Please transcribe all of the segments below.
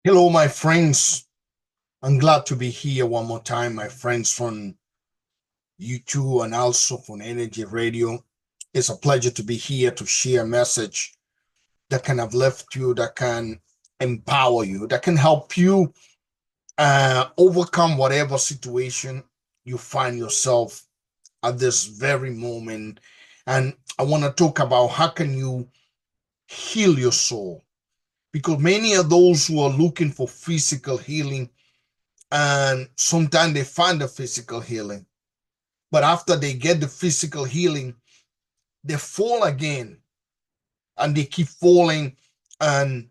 Hello, my friends. I'm glad to be here one more time, my friends from YouTube and also from Energy Radio. It's a pleasure to be here to share a message that can uplift you, that can empower you, that can help you overcome whatever situation you find yourself at this very moment. And I want to talk about how can you heal your soul, because many of those who are looking for physical healing, and sometimes they find the physical healing, but after they get the physical healing they fall again, and they keep falling, and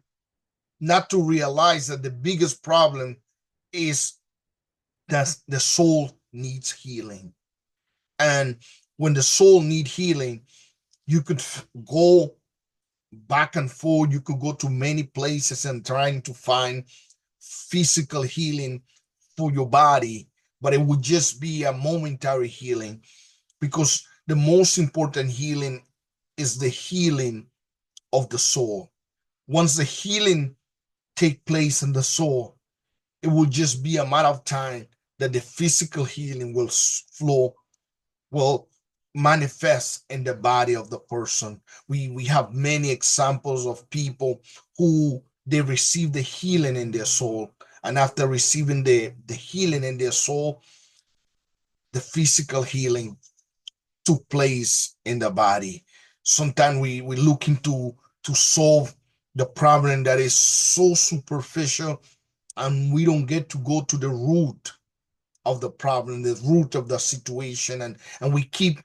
not to realize that the biggest problem is that the soul needs healing. And when the soul needs healing, you could go back and forth, you could go to many places and trying to find physical healing for your body, but it would just be a momentary healing, because the most important healing is the healing of the soul. Once the healing take place in the soul, it will just be a matter of time that the physical healing will flow, will manifest in the body of the person. We have many examples of people who they receive the healing in their soul, and after receiving the healing in their soul, the physical healing took place in the body. Sometimes we look into to solve the problem that is so superficial, and we don't get to go to the root of the problem, the root of the situation, and we keep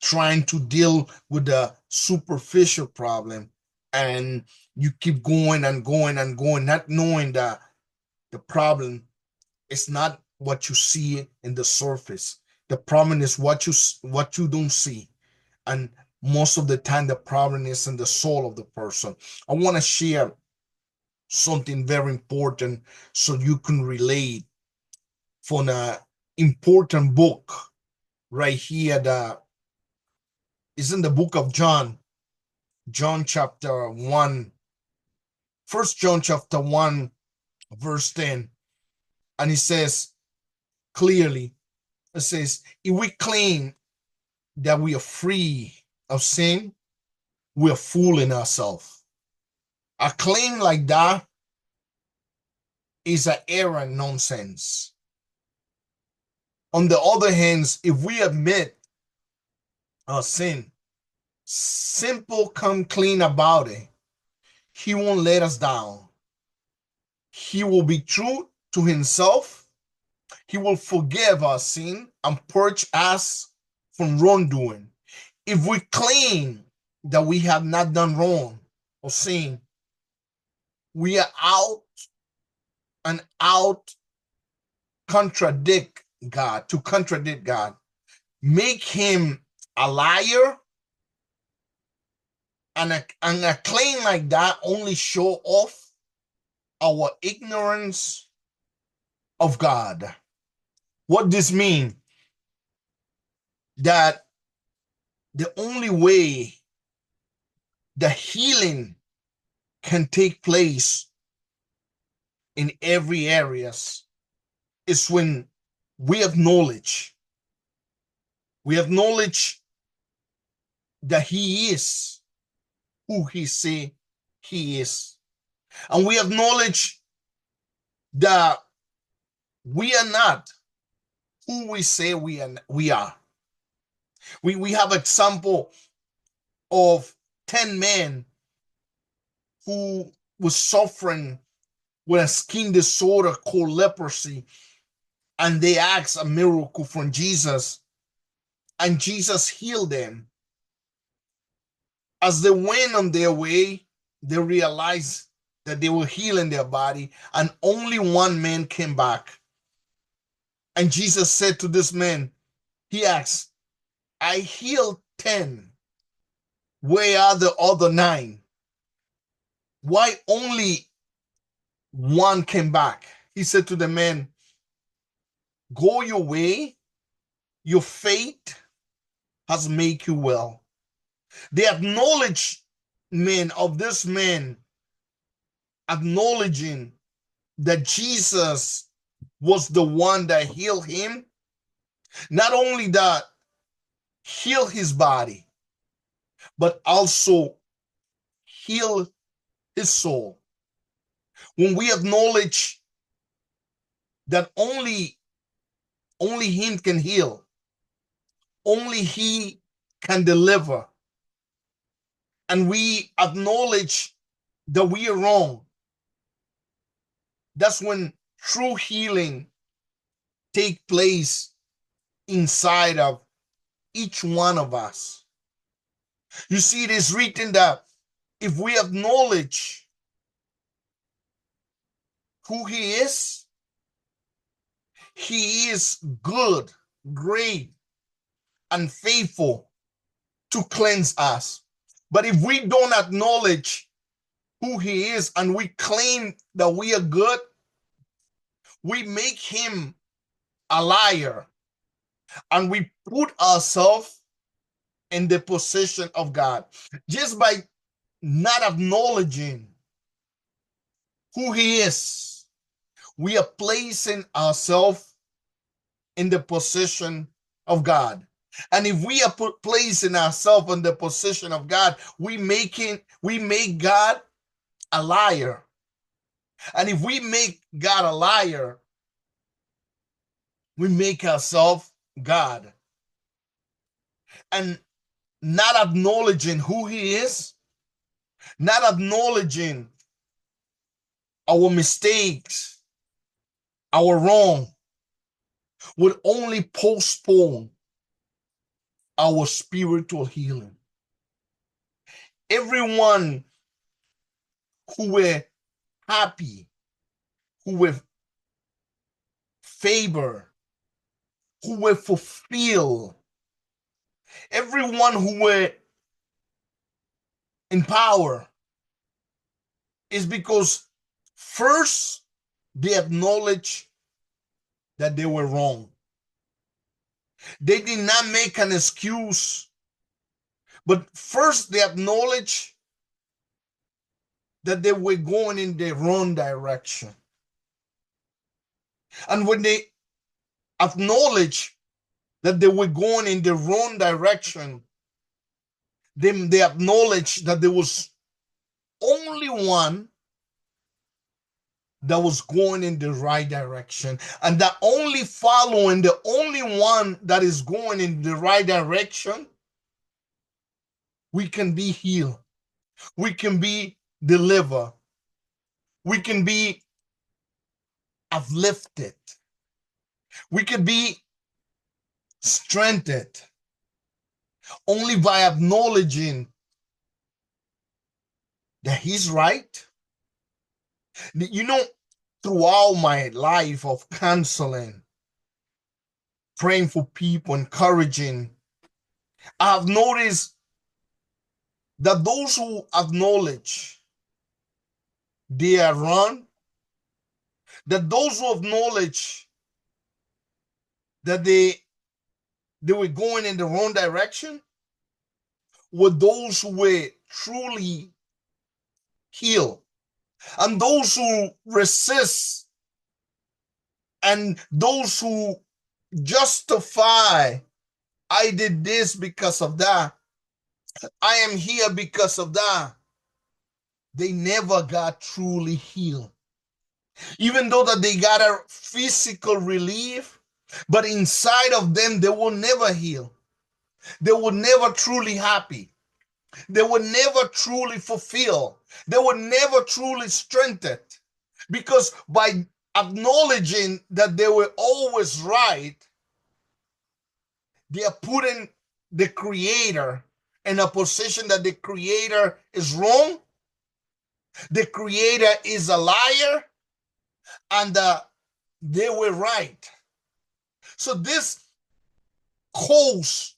trying to deal with the superficial problem, and you keep going and going and going, not knowing that the problem is not what you see in the surface. The problem is what you don't see, and most of the time the problem is in the soul of the person. I want to share something very important so you can relate from an important book right here that is in the book of John, John chapter 1, First John chapter 1, verse 10. And it says clearly, it says, if we claim that we are free of sin, we are fooling ourselves. A claim like that is an error nonsense. On the other hand, if we admit our sin, simple, come clean about it, he won't let us down. He will be true to himself. He will forgive our sin and purge us from wrongdoing. If we claim that we have not done wrong or sin, we are out and out contradict God, to contradict God, make him a liar, and a claim like that only show off our ignorance of God. What this mean? That the only way the healing can take place in every areas is when we acknowledge that he is who he say he is, and we acknowledge that we are not who we say we are. We have example of 10 men who was suffering with a skin disorder called leprosy, and they asked a miracle from Jesus, and Jesus healed them. As they went on their way, they realized that they were healing their body, and only one man came back. And Jesus said to this man, he asked, I healed 10. Where are the other 9? Why only one came back? He said to the man, go your way, your faith has made you well. The acknowledgement of this man, acknowledging that Jesus was the one that healed him, not only that heal his body, but also heal his soul. When we acknowledge that only him can heal, only he can deliver, and we acknowledge that we are wrong, that's when true healing take place inside of each one of us. You see, it is written that if we acknowledge who he is good, great, and faithful to cleanse us. But if we don't acknowledge who he is and we claim that we are good, we make him a liar, and we put ourselves in the position of God. Just by not acknowledging who he is, we are placing ourselves in the position of God. And if we are placing ourselves in the position of God, we make God a liar. And if we make God a liar, we make ourselves God. And not acknowledging who he is, not acknowledging our mistakes, our wrong, would only postpone our spiritual healing. Everyone who were happy, who were favored, who were fulfilled, everyone who were in power, is because first they acknowledged that they were wrong. They did not make an excuse, but first they acknowledged that they were going in the wrong direction. And when they acknowledged that they were going in the wrong direction, then they acknowledged that there was only one that was going in the right direction, and that only following the only one that is going in the right direction, we can be healed, we can be delivered, we can be uplifted, we can be strengthened, only by acknowledging that he's right. You know, throughout my life of counseling, praying for people, encouraging, I've noticed that those who acknowledge they are wrong, that those who acknowledge that they were going in the wrong direction, were those who were truly healed. And those who resist and those who justify, I did this because of that, I am here because of that, they never got truly healed. Even though that they got a physical relief, but inside of them, they will never heal. They were never truly happy. They were never truly fulfilled. They were never truly strengthened. Because by acknowledging that they were always right, they are putting the Creator in a position that the Creator is wrong, the Creator is a liar, and they were right. So this caused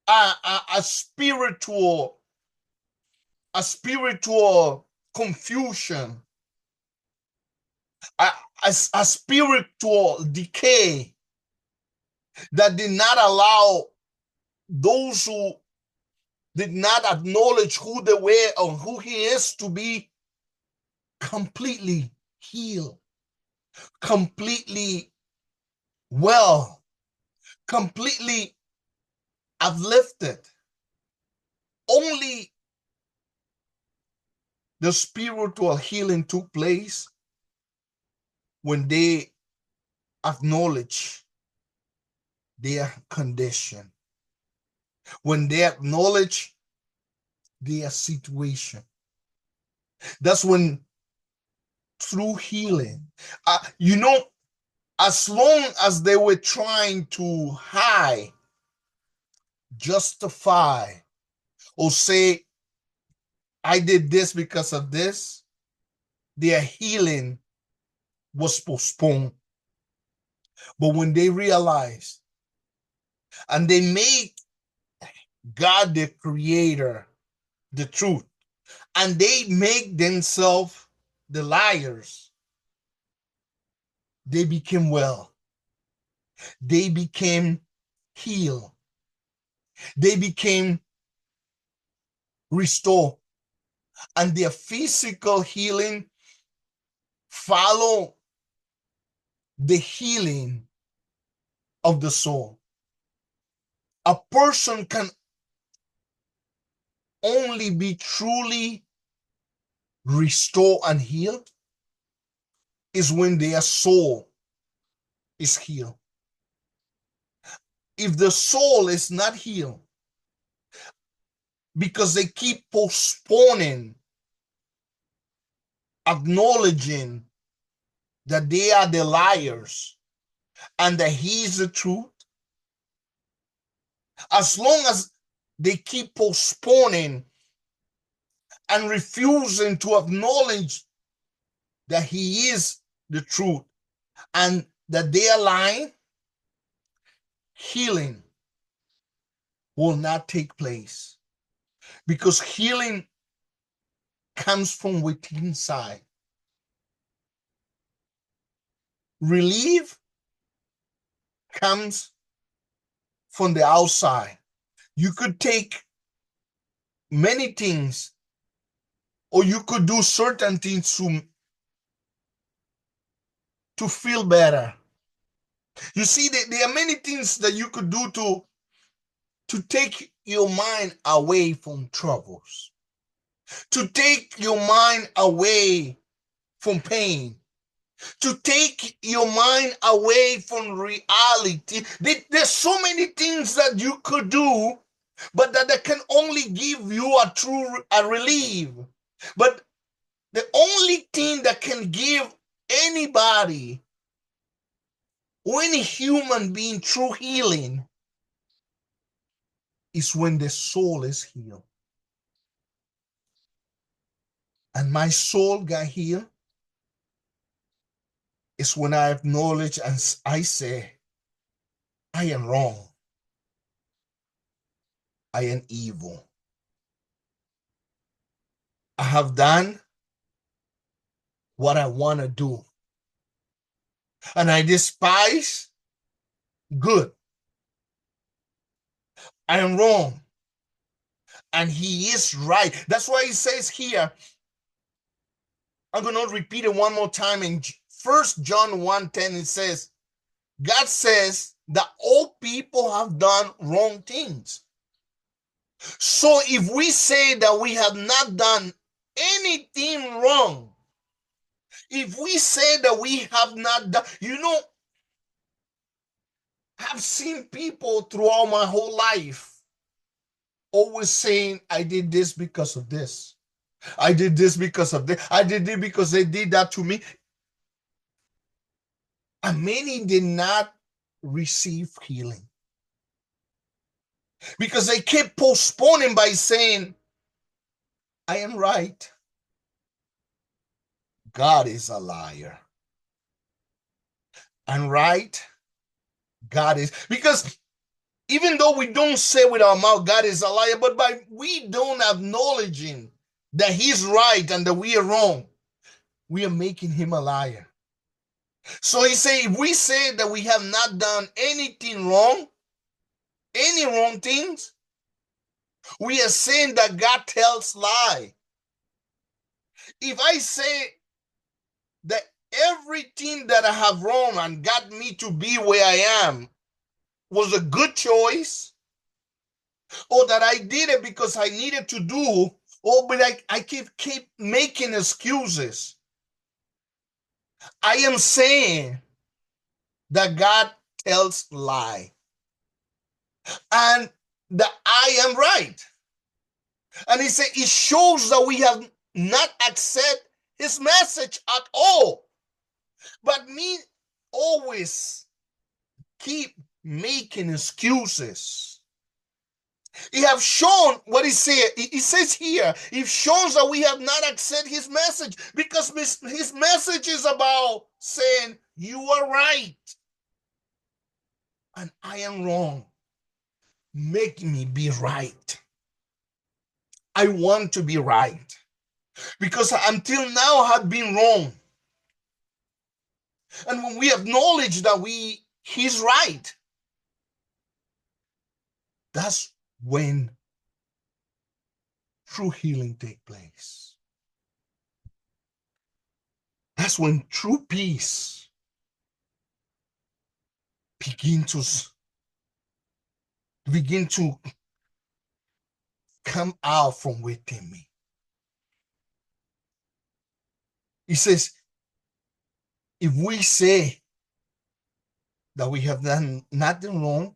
a spiritual confusion, a spiritual decay that did not allow those who did not acknowledge who they were or who he is to be completely healed, completely well, completely uplifted. Only the spiritual healing took place when they acknowledge their condition, when they acknowledge their situation. That's when true healing, as long as they were trying to hide, justify, or say, I did this because of this, their healing was postponed. But when they realized and they made God the creator the truth, and they make themselves the liars, they became well. They became healed. They became restored. And their physical healing follow the healing of the soul. A person can only be truly restored and healed is when their soul is healed. If the soul is not healed, because they keep postponing, acknowledging that they are the liars and that he is the truth, as long as they keep postponing and refusing to acknowledge that he is the truth and that they are lying, healing will not take place, because healing comes from within inside. Relief comes from the outside. You could take many things, or you could do certain things to feel better. You see, there are many things that you could do to take your mind away from troubles, to take your mind away from pain, to take your mind away from reality. There's so many things that you could do, but that can only give you a relief. But the only thing that can give anybody or any human being true healing is when the soul is healed. And my soul got healed is when I acknowledge and I say, I am wrong. I am evil. I have done what I want to do. And I despise good. I am wrong. And he is right. That's why he says here, I'm going to repeat it one more time. In 1 John 1:10, it says, God says that all people have done wrong things. So if we say that we have not done anything wrong, if we say that we have not done, I've seen people throughout my whole life always saying, I did this because of this. I did this because of this. I did it because they did that to me. And many did not receive healing because they kept postponing by saying, I am right. God is a liar. And right, God is, because even though we don't say with our mouth, God is a liar, but by we don't acknowledging that he's right and that we are wrong, we are making him a liar. So he say, if we say that we have not done anything wrong, any wrong things, we are saying that God tells lie. If I say that everything that I have wrong and got me to be where I am was a good choice, or that I did it because I needed to do, or but I keep making excuses. I am saying that God tells lie and that I am right. And he said it shows that we have not accepted his message at all. But me always keep making excuses. He have shown what he said. He says here, it shows that we have not accepted his message, because his message is about saying you are right and I am wrong. Make me be right. I want to be right, because until now I have been wrong. And when we acknowledge that he's right, that's when true healing takes place. That's when true peace begin to come out from within me. He says, if we say that we have done nothing wrong,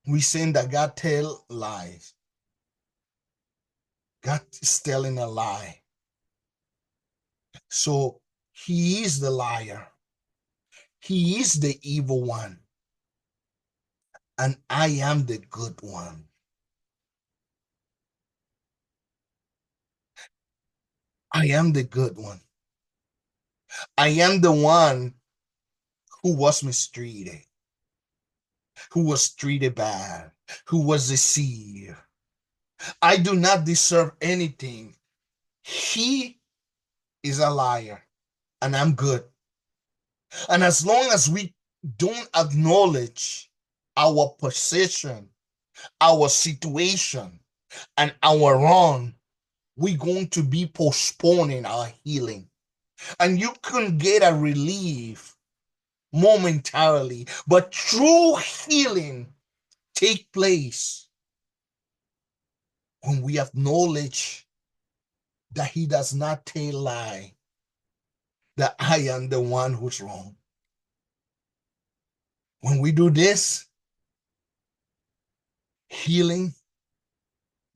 we saying that God tell lies. God is telling a lie. So he is the liar. He is the evil one. And I am the good one. I am the good one. I am the one who was mistreated, who was treated bad, who was deceived. I do not deserve anything. He is a liar, and I'm good. And as long as we don't acknowledge our position, our situation, and our wrong, we're going to be postponing our healing. And you can get a relief momentarily, but true healing take place when we acknowledge that he does not tell lie, that I am the one who's wrong. When we do this, healing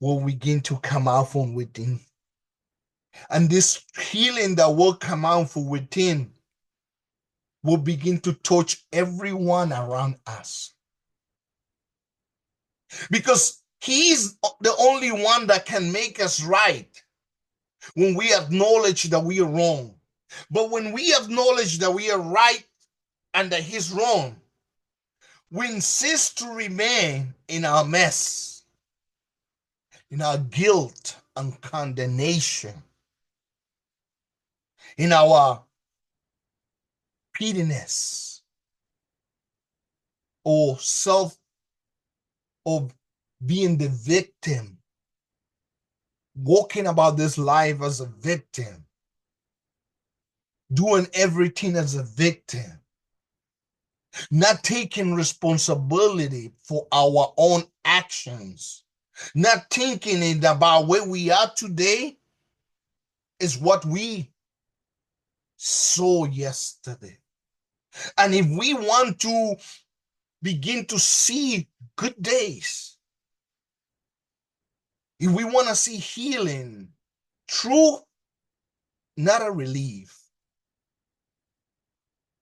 will begin to come out from within. And this healing that will come out from within will begin to touch everyone around us. Because he is the only one that can make us right when we acknowledge that we are wrong. But when we acknowledge that we are right and that he's wrong, we insist to remain in our mess, in our guilt and condemnation, in our pettiness or self of being the victim, walking about this life as a victim, doing everything as a victim, not taking responsibility for our own actions, not thinking it about where we are today is what we saw yesterday. And if we want to begin to see good days, if we want to see healing, true, not a relief,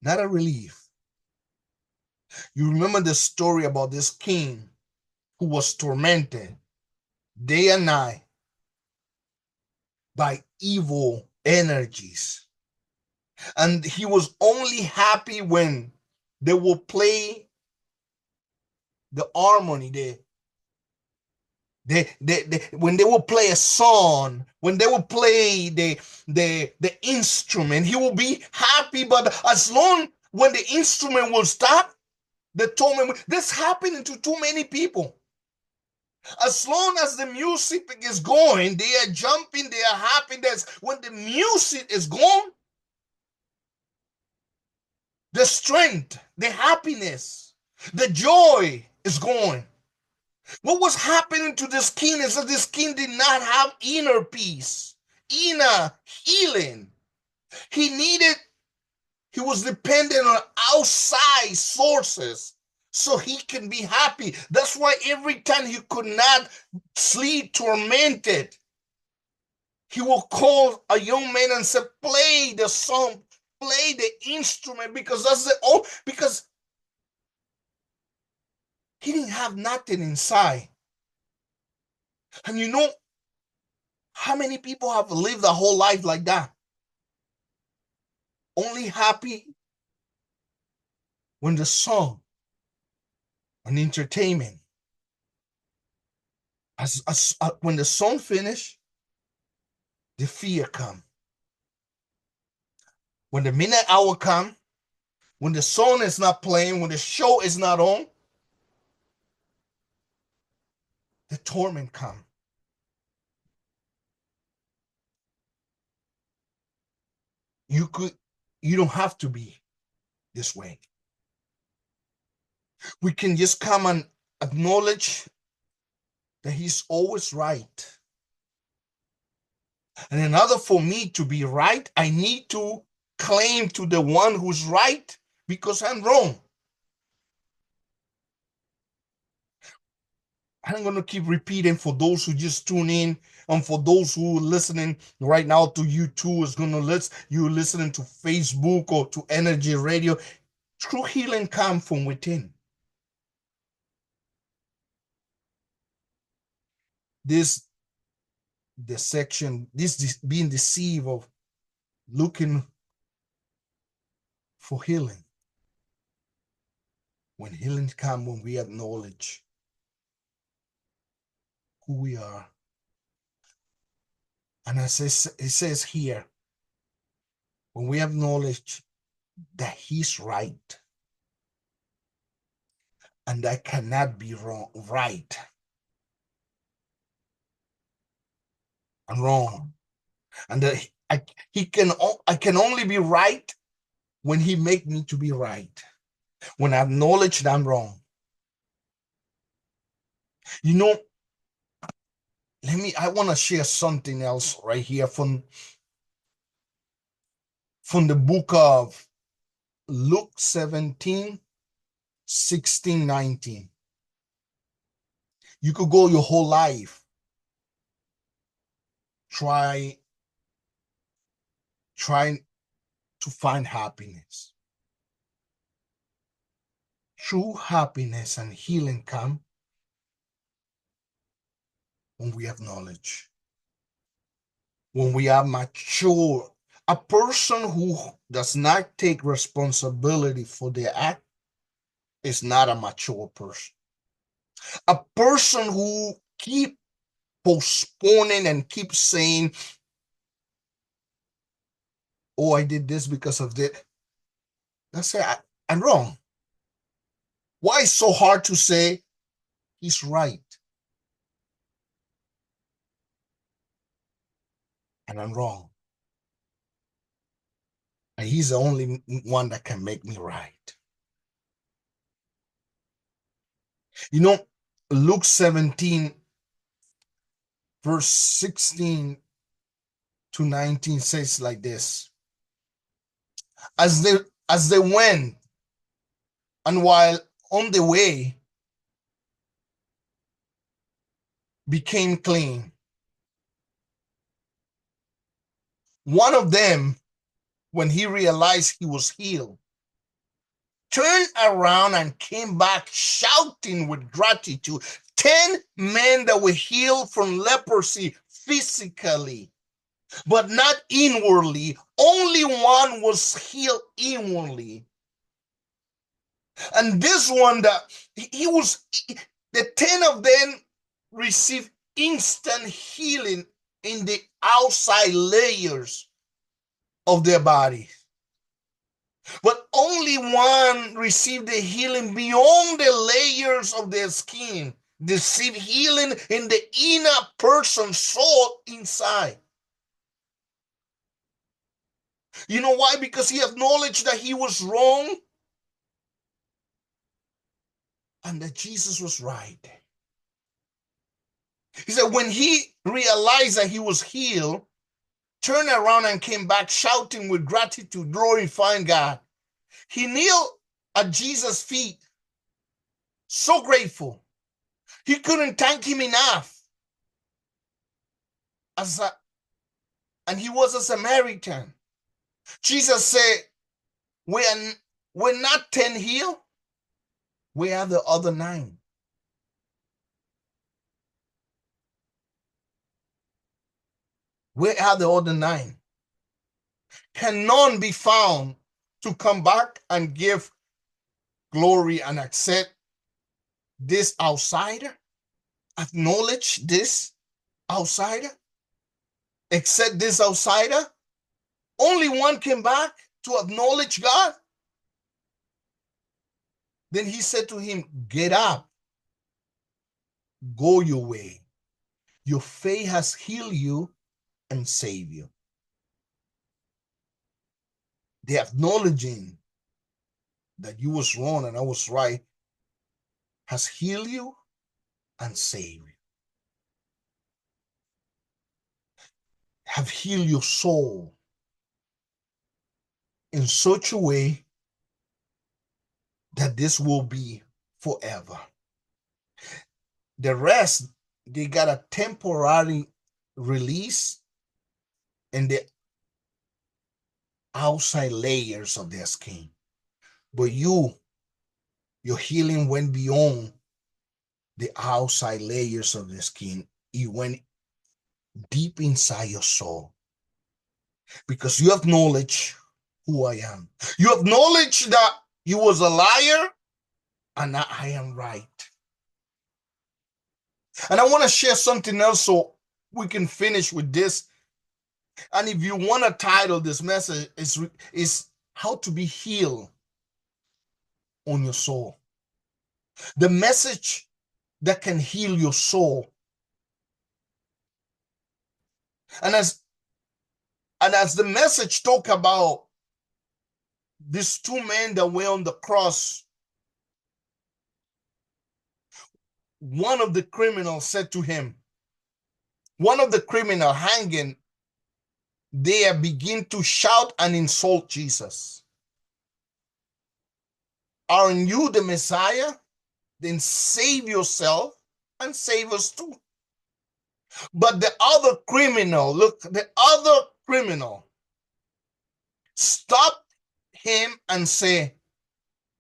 not a relief. You remember the story about this king who was tormented day and night by evil energies. And he was only happy when they would play the harmony, when they will play a song, when they will play the instrument, he will be happy. But as long when the instrument will stop, the torment, this happening to too many people. As long as the music is going, they are jumping, they are happy. When the music is gone, the strength, the happiness, the joy is gone. What was happening to the skin is that the skin did not have inner peace, inner healing. He was dependent on outside sources so he can be happy. That's why every time he could not sleep tormented, he will call a young man and say, play the song, play the instrument, because because he didn't have nothing inside. And you know how many people have lived a whole life like that? Only happy when the song and entertainment, when the song finish, the fear come. When the midnight hour come, when the song is not playing, when the show is not on, the torment come. You don't have to be this way. We can just come and acknowledge that he's always right. And in order for me to be right, I need to claim to the one who's right because I'm wrong. I'm going to keep repeating for those who just tune in, and for those who are listening right now to YouTube, is going to you listening to Facebook or to Energy Radio. True healing comes from within. This being deceived of looking for healing. When healing comes, when we acknowledge who we are. And it says here, when we acknowledge that he's right and I cannot be right and wrong, and that I can only be right when he make me to be right, when I acknowledge that I'm wrong. You know, I want to share something else right here from the book of Luke 17, 16, 19. You could go your whole life trying to find happiness. True happiness and healing come when we acknowledge, when we are mature. A person who does not take responsibility for their act is not a mature person. A person who keep postponing and keep saying, oh, I did this because of that. That's it. I'm wrong. Why is so hard to say he's right and I'm wrong? And he's the only one that can make me right. You know, Luke 17, verse 16 to 19 says like this. As they went, and while on the way became clean, one of them, when he realized he was healed, turned around and came back shouting with gratitude. 10 men that were healed from leprosy physically, but not inwardly. Only one was healed inwardly. And this one, the 10 of them received instant healing in the outside layers of their body. But only one received the healing beyond the layers of their skin, receive healing in the inner person, soul inside. You know why? Because he acknowledged that he was wrong and that Jesus was right. He said when he realized that he was healed, turned around and came back shouting with gratitude, glorifying God. He kneeled at Jesus' feet, so grateful. He couldn't thank him enough. And he was a Samaritan. Jesus said, we're not 10 healed. Where are the other 9? Where are the other 9? Can none be found to come back and give glory and accept this outsider? Acknowledge this outsider? Accept this outsider? Only one came back to acknowledge God. Then he said to him, get up, go your way. Your faith has healed you and saved you. The acknowledging that you was wrong and I was right has healed you and saved you. Have healed your soul in such a way that this will be forever. The rest, they got a temporary release in the outside layers of their skin. But your healing went beyond the outside layers of the skin. It went deep inside your soul. Because you acknowledge who I am. You acknowledge that you was a liar and that I am right. And I want to share something else so we can finish with this. And if you want to title this message, is how to be healed on your soul. The message that can heal your soul. And as the message talk about these 2 men that were on the cross, one of the criminals said to him, one of the criminal hanging there begin to shout and insult Jesus. Aren't you the Messiah? Then save yourself and save us too. But the other criminal stopped him and said,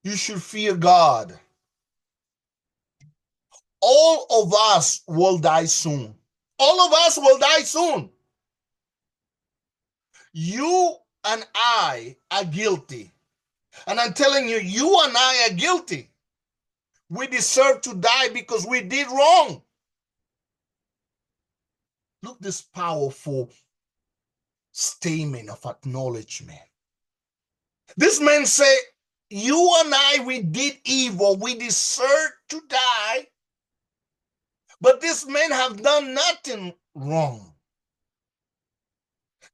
you should fear God. All of us will die soon. All of us will die soon. You and I are guilty. And I'm telling you, you and I are guilty. We deserve to die because we did wrong. Look, this powerful statement of acknowledgement. This man said, you and I, we did evil. We deserve to die. But this man have done nothing wrong.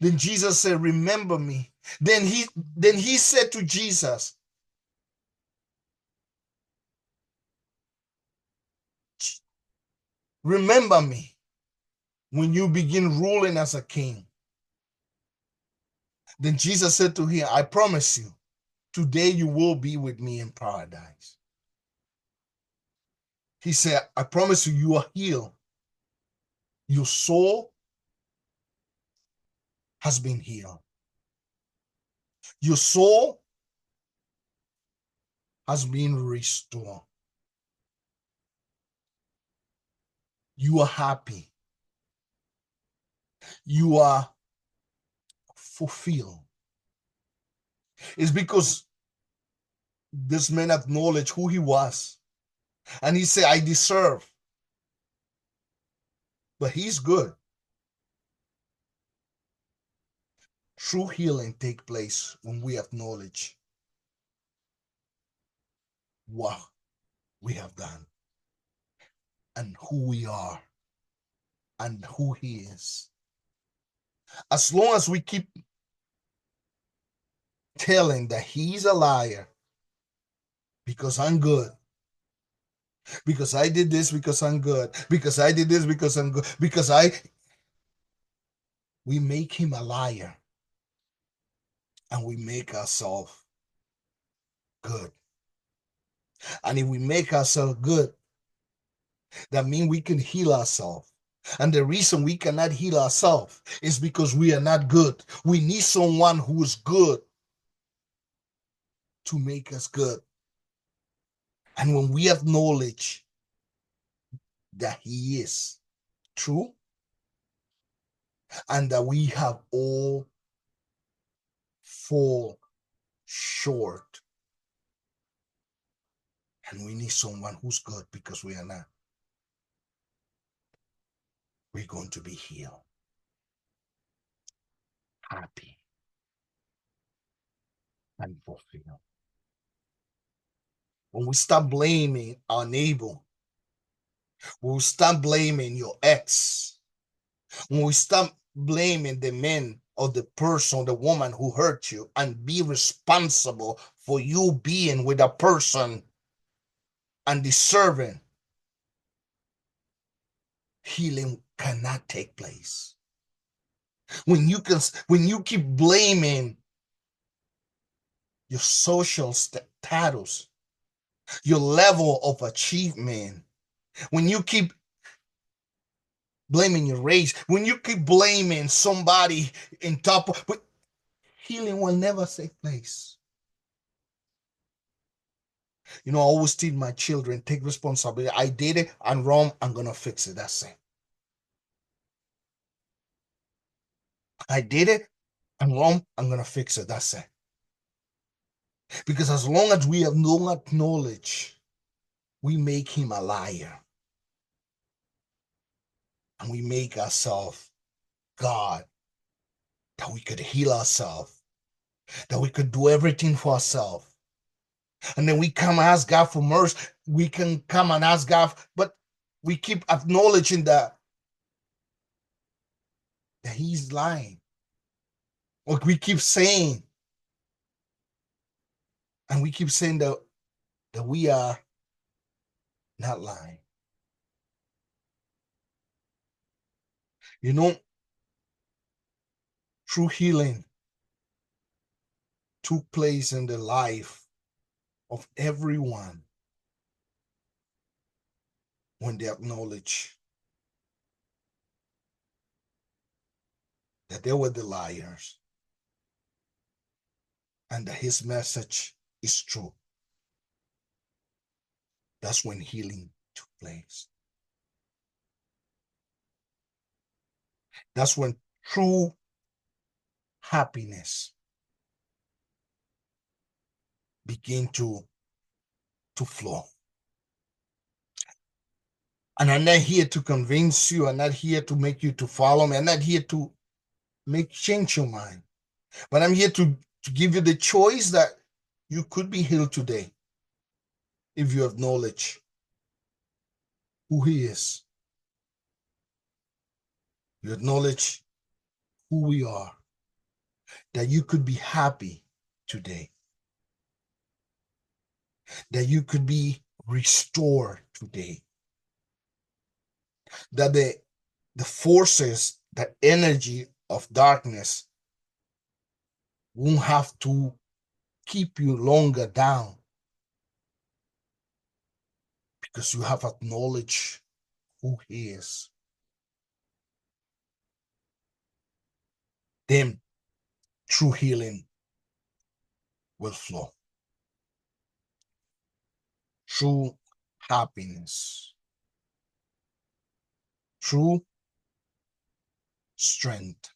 Then Jesus said, remember me. Then he said to Jesus, remember me when you begin ruling as a king. Then Jesus said to him, I promise you, today you will be with me in paradise. He said, I promise you, you are healed. Your soul has been healed. Your soul has been restored. You are happy. You are fulfilled. It's because this man acknowledged who he was. And he said, I deserve. But he's good. True healing takes place when we acknowledge what we have done. and who we are and who he is. As long as we keep telling that he's a liar because I'm good, because I did this because I'm good, because I did this because I'm good, we make him a liar and we make ourselves good. And if we make ourselves good, that means we can heal ourselves. And the reason we cannot heal ourselves is because we are not good. We need someone who is good to make us good. And when we acknowledge that he is true and that we have all fall short, and we need someone who's good because we are not, we're going to be healed, happy, and fulfilled. When we stop blaming our neighbor, when we stop blaming your ex, when we stop blaming the man or the person, the woman who hurt you, and be responsible for you being with a person and deserving, healing cannot take place. When you keep blaming your social status, your level of achievement, when you keep blaming your race, when you keep blaming somebody in top of, but healing will never take place. You know, I always tell my children, take responsibility. I did it, I'm wrong, I'm gonna fix it. That's it. I did it, I'm wrong, I'm gonna fix it. That's it. Because as long as we have no acknowledge, we make him a liar. And we make ourselves God, that we could heal ourselves, that we could do everything for ourselves. And then we come and ask God for mercy. We can come and ask God, but we keep acknowledging that he's lying. Or we keep saying, and we keep saying that we are not lying. You know, true healing took place in the life of everyone when they acknowledge that they were the liars and that his message is true. That's when healing took place. That's when true happiness began to flow. And I'm not here to convince you. I'm not here to make you to follow me. I'm not here to make change your mind. But I'm here to give you the choice that you could be healed today if you acknowledge who he is. You acknowledge who we are, that you could be happy today, that you could be restored today, that the forces, the energy of darkness won't have to keep you longer down because you have acknowledged who he is. Then true healing will flow. True happiness, true strength,